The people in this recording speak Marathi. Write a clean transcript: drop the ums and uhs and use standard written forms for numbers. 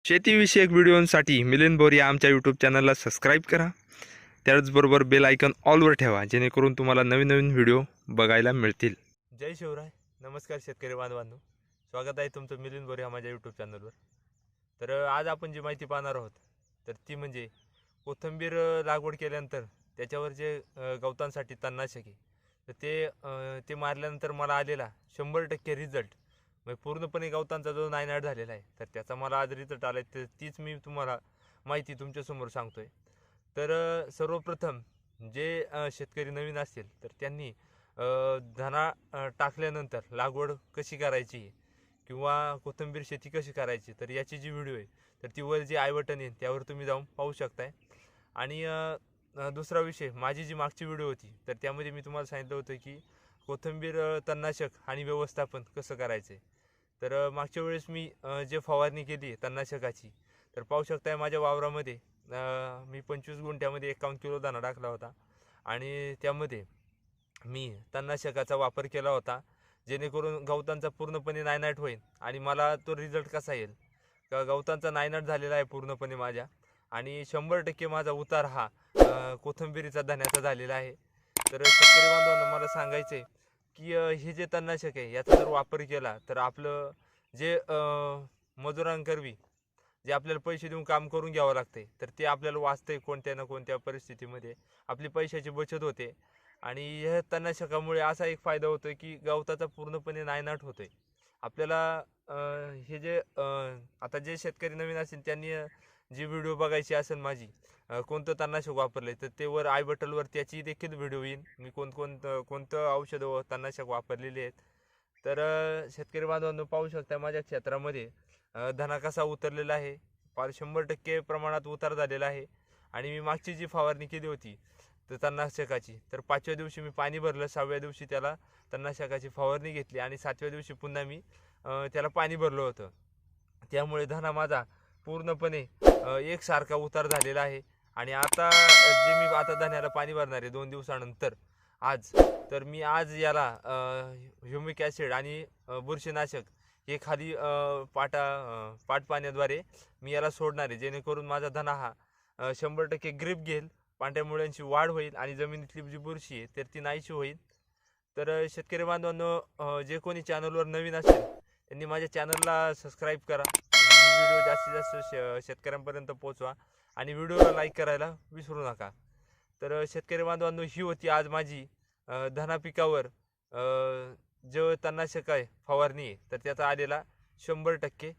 शेतीविषयक व्हिडिओंसाठी मिलिंद बोर या आमच्या यूट्यूब चॅनलला सबस्क्राईब करा. त्याचबरोबर बेल आयकॉन ऑलवर ठेवा, जेणेकरून तुम्हाला नवीन नवीन व्हिडिओ बघायला मिळतील. जय शिवराय. नमस्कार शेतकरी बांधवांनो, स्वागत आहे तुमचं मिलिंद बोर या माझ्या यूट्यूब चॅनलवर. तर आज आपण जी माहिती पाहणार आहोत तर ती म्हणजे कोथिंबीर लागवड केल्यानंतर त्याच्यावर जे गवतांसाठी तणनाशक आहे तर ते मारल्यानंतर मला आलेला 100% रिझल्ट, म्हणजे पूर्णपणे गवतांचा जो नायनाट झालेला आहे तर त्याचा मला आज रिझल्ट आला आहे. तर तीच मी तुम्हाला माहिती तुमच्यासमोर सांगतोय. तर सर्वप्रथम जे शेतकरी नवीन असतील तर त्यांनी धना टाकल्यानंतर लागवड कशी करायची किंवा कोथिंबीर शेती कशी करायची तर याची जी व्हिडिओ आहे तर ती वर जे आय बटन येईल त्यावर तुम्ही जाऊन पाहू शकताय. आणि दुसरा विषय, माझी जी मागची व्हिडिओ होती तर त्यामध्ये मी तुम्हाला सांगितलं होतं की कोथिंबीर तणनाशक आणि व्यवस्थापन कसं करायचं आहे. तर मागच्या वेळेस मी जे फवारणी केली तणनाशकाची तर पाहू शकताय माझ्या वावरामध्ये मी 25 गुंठ्यामध्ये 51 किलो दाणा टाकला होता आणि त्यामध्ये मी तणनाशकाचा वापर केला होता, जेणेकरून गवतांचा पूर्णपणे नायनाट होईल. आणि मला तो रिझल्ट कसा येईल का, गवतांचा नायनाट झालेला आहे पूर्णपणे माझ्या, आणि 100% माझा उतार हा कोथिंबीरीचा धन्याचा झालेला आहे. तर शेतकरी बांधवांना मला सांगायचं आहे की हे जे तणनाशक आहे याचा जर वापर केला तर आपलं जे मजुरांकरवी जे आपल्याला पैसे देऊन काम करून घ्यावं लागते तर ते आपल्याला वाचतंय कोणत्या ना कोणत्या परिस्थितीमध्ये, आपली पैशाची बचत होते. आणि ह्या तणनाशकामुळे असा एक फायदा होतोय की गवताचा पूर्णपणे नायनाट होतोय. आपल्याला हे जे आता जे शेतकरी नवीन असतील त्यांनी जी व्हिडिओ बघायची असेल माझी, कोणतं तणनाशक वापरलंय तर ते वर आय बटनवर त्याची देखील व्हिडिओ येईल, मी कोणतं औषध व तणनाशक वापरलेले आहेत. तर शेतकरी बांधवांनो पाहू शकता माझ्या क्षेत्रामध्ये धना कसा उतरलेला आहे, फार 100% प्रमाणात उतार झालेला आहे. आणि मी मागची जी फवारणी केली होती तर तणनाशकाची तर 5व्या दिवशी मी पाणी भरलं, 6व्या दिवशी त्याला तणनाशकाची फवारणी घेतली आणि 7व्या दिवशी पुन्हा मी त्याला पाणी भरलं होतं. त्यामुळे धना माझा पूर्णपणे एकसारखा उतार झालेला आहे. आणि आता जे मी आता धन्याला पाणी भरणार आहे 2 दिवसानंतर आज, तर मी आज याला ह्युमिक ॲसिड आणि बुरशीनाशक हे खाली पाट पाण्याद्वारे मी याला सोडणार आहे, जेणेकरून माझा धना हा 100% ग्रीप घेईल, पांढऱ्या मुळ्यांची वाढ होईल आणि जमिनीतली जी बुरशी आहे तर ती नाहीशी होईल. तर शेतकरी बांधवांनो, जे कोणी चॅनलवर नवीन असेल त्यांनी माझ्या चॅनलला सबस्क्राईब करा, व्हिडिओ जास्तीत जास्त शेतकऱ्यांपर्यंत पोहोचवा आणि व्हिडिओला लाईक करायला विसरू नका. तर शेतकरी बांधवांनो, ही होती आज माझी धना पिकावर जो तणनाशक आहे फवारणी आहे तर त्याचा आलेला 100%